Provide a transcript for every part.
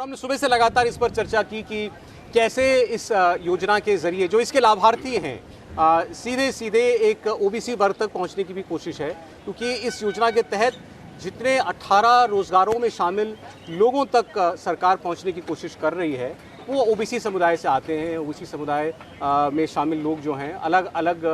हमने सुबह से लगातार इस पर चर्चा की कि कैसे इस योजना के जरिए जो इसके लाभार्थी हैं सीधे सीधे एक ओबीसी वर्ग तक पहुंचने की भी कोशिश है, क्योंकि इस योजना के तहत जितने 18 रोजगारों में शामिल लोगों तक सरकार पहुंचने की कोशिश कर रही है वो ओबीसी समुदाय से आते हैं। ओबीसी समुदाय में शामिल लोग जो हैं अलग अलग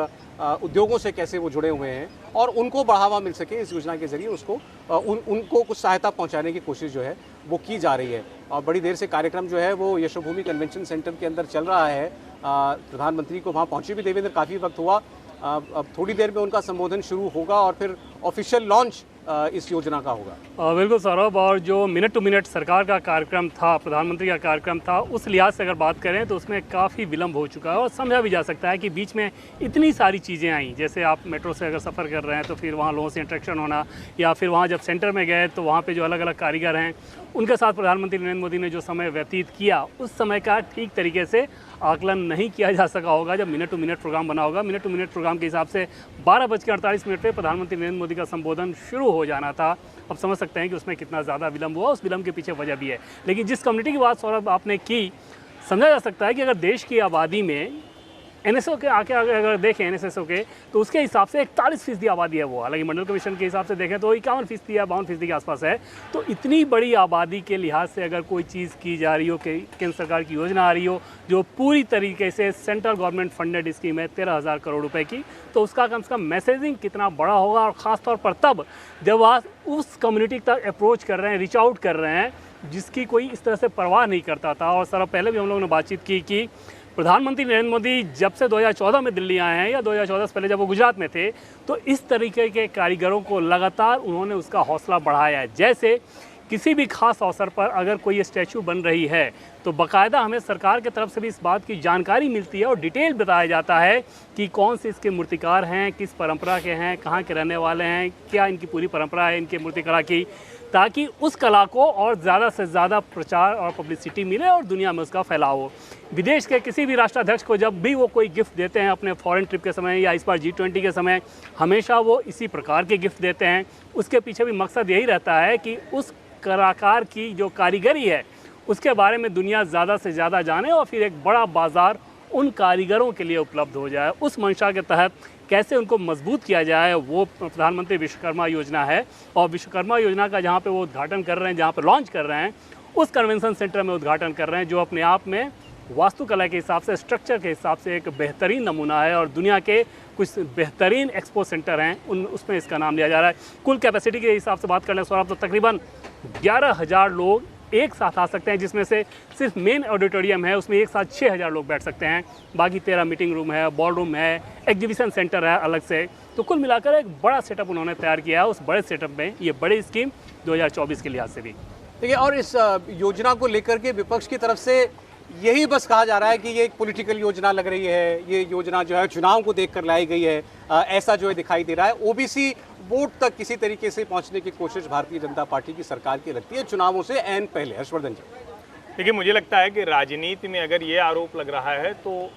उद्योगों से कैसे वो जुड़े हुए हैं और उनको बढ़ावा मिल सके इस योजना के जरिए उसको उनको कुछ सहायता पहुंचाने की कोशिश जो है वो की जा रही है। और बड़ी देर से कार्यक्रम जो है वो यशोभूमि कन्वेंशन सेंटर के अंदर चल रहा है। प्रधानमंत्री को वहाँ पहुँचे भी देवेंद्र काफ़ी वक्त हुआ। अब थोड़ी देर में उनका संबोधन शुरू होगा और फिर ऑफिशियल लॉन्च इस योजना का होगा। बिल्कुल सौरभ, और जो मिनट टू मिनट सरकार का कार्यक्रम था, प्रधानमंत्री का कार्यक्रम था, उस लिहाज से अगर बात करें तो उसमें काफ़ी विलम्ब हो चुका है। और समझा भी जा सकता है कि बीच में इतनी सारी चीज़ें आई, जैसे आप मेट्रो से अगर सफ़र कर रहे हैं तो फिर वहाँ लोगों से इंटरेक्शन होना, या फिर वहाँ जब सेंटर में गए तो वहाँ पे जो अलग अलग कारीगर हैं उनके साथ प्रधानमंत्री नरेंद्र मोदी ने जो समय व्यतीत किया उस समय का ठीक तरीके से आकलन नहीं किया जा सका होगा जब मिनट टू मिनट प्रोग्राम बना होगा। मिनट टू मिनट प्रोग्राम के हिसाब से 12:48 पे प्रधानमंत्री नरेंद्र मोदी का संबोधन शुरू हो जाना था। अब समझ सकते हैं कि उसमें कितना ज़्यादा विलम्ब हुआ, उस विलम्ब के पीछे वजह भी है। लेकिन जिस कम्युनिटी की बात सौरभ आपने की, समझा जा सकता है कि अगर देश की आबादी में एनएसओ के आके अगर देखें एनएसएसओ के तो उसके हिसाब से 41% आबादी है वो। हालांकि मंडल कमीशन के हिसाब से देखें तो 51% या 52% के आसपास है। तो इतनी बड़ी आबादी के लिहाज से अगर कोई चीज़ की जा रही हो, कि केंद्र सरकार की योजना आ रही हो जो पूरी तरीके से सेंट्रल गवर्नमेंट फंडेड स्कीम है 13,000 करोड़ रुपए की, तो उसका कम से कम मैसेजिंग कितना बड़ा होगा। और ख़ासतौर पर तब जब आप उस कम्युनिटी तक अप्रोच कर रहे हैं, रीच आउट कर रहे हैं, जिसकी कोई इस तरह से परवाह नहीं करता था। और सर पहले भी हम लोगों ने बातचीत की कि प्रधानमंत्री नरेंद्र मोदी जब से 2014 में दिल्ली आए हैं या 2014 से पहले जब वो गुजरात में थे, तो इस तरीके के कारीगरों को लगातार उन्होंने उसका हौसला बढ़ाया है। जैसे किसी भी खास अवसर पर अगर कोई स्टैचू बन रही है तो बाकायदा हमें सरकार की तरफ से भी इस बात की जानकारी मिलती है और डिटेल बताया जाता है कि कौन से इसके मूर्तिकार हैं, किस परंपरा के हैं, कहाँ के रहने वाले हैं, क्या इनकी पूरी परंपरा है इनके मूर्तिकला की, ताकि उस कला को और ज़्यादा से ज़्यादा प्रचार और पब्लिसिटी मिले और दुनिया में उसका फैलाव हो। विदेश के किसी भी राष्ट्राध्यक्ष को जब भी वो कोई गिफ्ट देते हैं अपने फॉरेन ट्रिप के समय या इस बार G20 के समय, हमेशा वो इसी प्रकार के गिफ्ट देते हैं। उसके पीछे भी मकसद यही रहता है कि उस कलाकार की जो कारीगरी है उसके बारे में दुनिया ज़्यादा से ज़्यादा जाने और फिर एक बड़ा बाज़ार उन कारीगरों के लिए उपलब्ध हो जाए। उस मंशा के तहत कैसे उनको मजबूत किया जाए, वो प्रधानमंत्री विश्वकर्मा योजना है। और विश्वकर्मा योजना का जहाँ पे वो उद्घाटन कर रहे हैं, जहाँ पे लॉन्च कर रहे हैं, उस कन्वेंशन सेंटर में उद्घाटन कर रहे हैं, जो अपने आप में वास्तुकला के हिसाब से, स्ट्रक्चर के हिसाब से एक बेहतरीन नमूना है। और दुनिया के कुछ बेहतरीन एक्सपो सेंटर हैं उसमें इसका नाम लिया जा रहा है। कुल कैपेसिटी के हिसाब से बात कर लें सौरभ तो तकरीबन 11,000 लोग एक साथ आ सकते हैं, जिसमें से सिर्फ मेन ऑडिटोरियम है उसमें एक साथ 6,000 लोग बैठ सकते हैं। बाकी 13 मीटिंग रूम है, बॉल रूम है, एग्जीबिशन सेंटर है अलग से। तो कुल मिलाकर एक बड़ा सेटअप उन्होंने तैयार किया है। उस बड़े सेटअप में ये बड़ी स्कीम 2024 के लिहाज से भी देखिए। और इस योजना को लेकर के विपक्ष की तरफ से यही बस कहा जा रहा है कि ये एक पॉलिटिकल योजना लग रही है, ये योजना जो है चुनाव को देखकर लाई गई है, ऐसा जो है दिखाई दे रहा है। ओबीसी वोट तक किसी तरीके से पहुंचने की कोशिश भारतीय जनता पार्टी की सरकार की लगती है चुनावों से ऐन पहले। हर्षवर्धन जी, देखिए मुझे लगता है कि राजनीति में अगर ये आरोप लग रहा है तो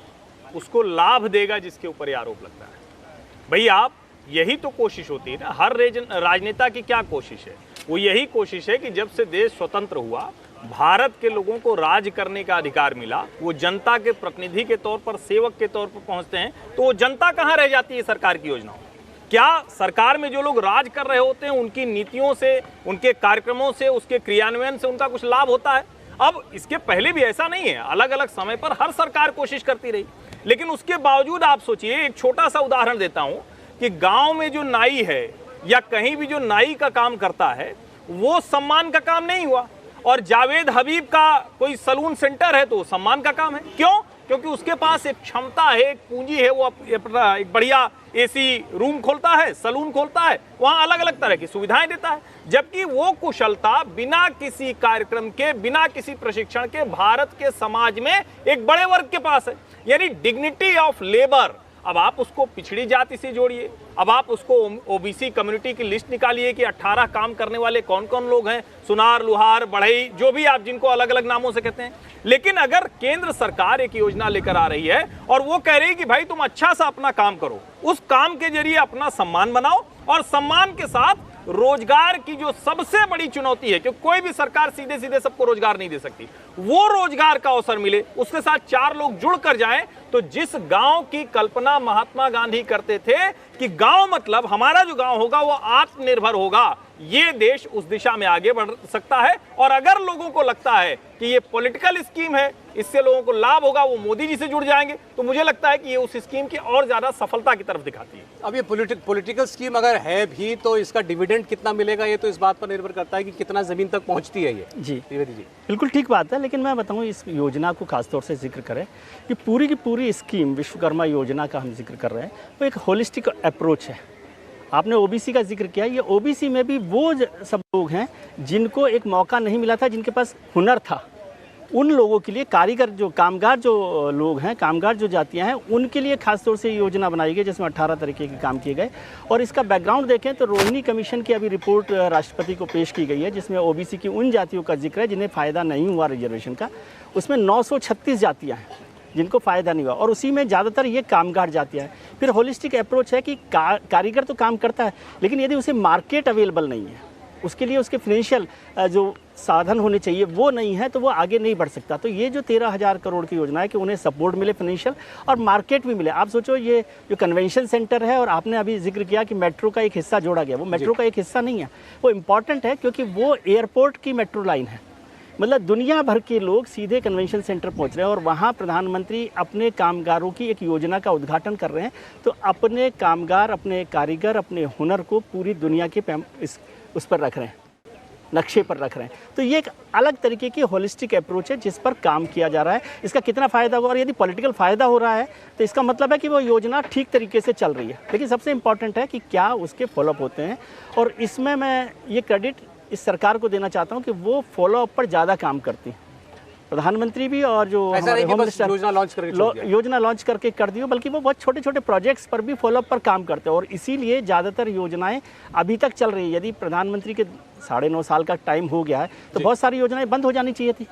उसको लाभ देगा जिसके ऊपर ये आरोप लगता है। भाई आप यही तो कोशिश होती है ना, हर राजनेता की क्या कोशिश है, वो यही कोशिश है कि जब से देश स्वतंत्र हुआ, भारत के लोगों को राज करने का अधिकार मिला, वो जनता के प्रतिनिधि के तौर पर, सेवक के तौर पर पहुंचते हैं, तो वो जनता कहाँ रह जाती है सरकार की योजनाओं। क्या सरकार में जो लोग राज कर रहे होते हैं उनकी नीतियों से, उनके कार्यक्रमों से, उसके क्रियान्वयन से उनका कुछ लाभ होता है? अब इसके पहले भी ऐसा नहीं है, अलग अलग समय पर हर सरकार कोशिश करती रही, लेकिन उसके बावजूद आप सोचिए, एक छोटा सा उदाहरण देता हूं कि गांव में जो नाई है या कहीं भी जो नाई का काम करता है वो सम्मान का काम नहीं हुआ, और जावेद हबीब का कोई सलून सेंटर है तो वो सम्मान का काम है। क्यों? क्योंकि उसके पास एक क्षमता है, एक पूंजी है, वो एक बढ़िया एसी रूम खोलता है, सलून खोलता है, वहाँ अलग अलग तरह की सुविधाएं देता है। जबकि वो कुशलता बिना किसी कार्यक्रम के, बिना किसी प्रशिक्षण के भारत के समाज में एक बड़े वर्ग के पास है, यानी डिग्निटी ऑफ लेबर। अब आप उसको पिछड़ी जाति से जोड़िए, अब आप उसको ओबीसी कम्युनिटी की लिस्ट निकालिए कि 18 काम करने वाले कौन कौन लोग हैं, सुनार, लुहार, बढ़ई, जो भी आप जिनको अलग अलग नामों से कहते हैं। लेकिन अगर केंद्र सरकार एक योजना लेकर आ रही है और वो कह रही है कि भाई तुम अच्छा सा अपना काम करो, उस काम के जरिए अपना सम्मान बनाओ और सम्मान के साथ रोजगार की जो सबसे बड़ी चुनौती है, क्योंकि कोई भी सरकार सीधे सीधे सबको रोजगार नहीं दे सकती, वो रोजगार का अवसर मिले, उसके साथ 4 लोग जुड़ कर जाएं, तो जिस गांव की कल्पना महात्मा गांधी करते थे कि गांव मतलब हमारा जो गांव होगा वो आत्मनिर्भर होगा, ये देश उस दिशा में आगे बढ़ सकता है। और अगर लोगों को लगता है कि ये पॉलिटिकल स्कीम है, इससे लोगों को लाभ होगा, वो मोदी जी से जुड़ जाएंगे, तो मुझे लगता है कि ये उस स्कीम की और ज्यादा सफलता की तरफ दिखाती है। अब ये पॉलिटिकल स्कीम अगर है भी तो इसका डिविडेंड कितना मिलेगा, ये तो इस बात पर निर्भर करता है कि कितना जमीन तक पहुंचती है ये। जी त्रिवेदी जी, बिल्कुल ठीक बात है, लेकिन मैं बताऊं इस योजना को खासतौर से जिक्र करें कि पूरी की पूरी स्कीम विश्वकर्मा योजना का हम जिक्र कर रहे हैं, वो एक होलिस्टिक अप्रोच है। आपने ओबीसी का जिक्र किया, ये ओबीसी में भी वो सब लोग हैं जिनको एक मौका नहीं मिला था, जिनके पास हुनर था, उन लोगों के लिए कारीगर जो कामगार जो लोग हैं, कामगार जो जातियां हैं, उनके लिए खासतौर से योजना बनाई गई जिसमें 18 तरीके के काम किए गए। और इसका बैकग्राउंड देखें तो रोहिणी कमीशन की अभी रिपोर्ट राष्ट्रपति को पेश की गई है, जिसमें ओबीसी की उन जातियों का जिक्र है जिन्हें फ़ायदा नहीं हुआ रिजर्वेशन का। उसमें 936 जातियाँ हैं जिनको फ़ायदा नहीं हुआ, और उसी में ज़्यादातर ये कामगार जातियाँ हैं। फिर होलिस्टिक अप्रोच है कि कारीगर तो काम करता है, लेकिन यदि उसे मार्केट अवेलेबल नहीं है, उसके लिए उसके फाइनेंशियल जो साधन होने चाहिए वो नहीं है, तो वो आगे नहीं बढ़ सकता। तो ये जो 13,000 करोड़ की योजना है कि उन्हें सपोर्ट मिले फाइनेंशियल और मार्केट भी मिले। आप सोचो ये जो कन्वेंशन सेंटर है, और आपने अभी जिक्र किया कि मेट्रो का एक हिस्सा जोड़ा गया, वो मेट्रो का एक हिस्सा नहीं है, वो इम्पॉर्टेंट है क्योंकि वो एयरपोर्ट की मेट्रो लाइन है। मतलब दुनिया भर के लोग सीधे कन्वेंशन सेंटर पहुंच रहे हैं, और वहाँ प्रधानमंत्री अपने कामगारों की एक योजना का उद्घाटन कर रहे हैं। तो अपने कामगार, अपने कारीगर, अपने हुनर को पूरी दुनिया के उस पर रख रहे हैं, नक्शे पर रख रहे हैं। तो ये एक अलग तरीके की होलिस्टिक अप्रोच है जिस पर काम किया जा रहा है। इसका कितना फ़ायदा होगा, और यदि पॉलिटिकल फ़ायदा हो रहा है तो इसका मतलब है कि वो योजना ठीक तरीके से चल रही है। लेकिन सबसे इम्पॉर्टेंट है कि क्या उसके फॉलोअप होते हैं, और इसमें मैं ये क्रेडिट इस सरकार को देना चाहता हूँ कि वो फॉलोअप पर ज़्यादा काम करती है। प्रधानमंत्री भी और जो हमारे होम मिनिस्टर योजना लॉन्च करके कर दी हो, बल्कि वो बहुत छोटे छोटे प्रोजेक्ट्स पर भी फॉलोअप पर काम करते हैं, और इसीलिए ज़्यादातर योजनाएं अभी तक चल रही है। यदि प्रधानमंत्री के 9.5 साल का टाइम हो गया है तो बहुत सारी योजनाएं बंद हो जानी चाहिए थी।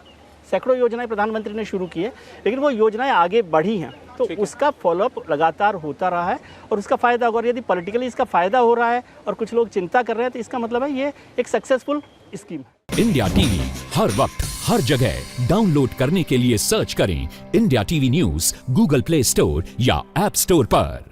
सैकड़ों योजनाएं प्रधानमंत्री ने शुरू की है, लेकिन वो योजनाएं आगे बढ़ी हैं, तो उसका फॉलोअप लगातार होता रहा है और उसका फ़ायदा होगा। यदि पॉलिटिकली इसका फ़ायदा हो रहा है और कुछ लोग चिंता कर रहे हैं, तो इसका मतलब है ये एक सक्सेसफुल स्कीम है। इंडिया टीवी हर वक्त हर जगह डाउनलोड करने के लिए सर्च करें India TV news Google play store या ऐप स्टोर पर।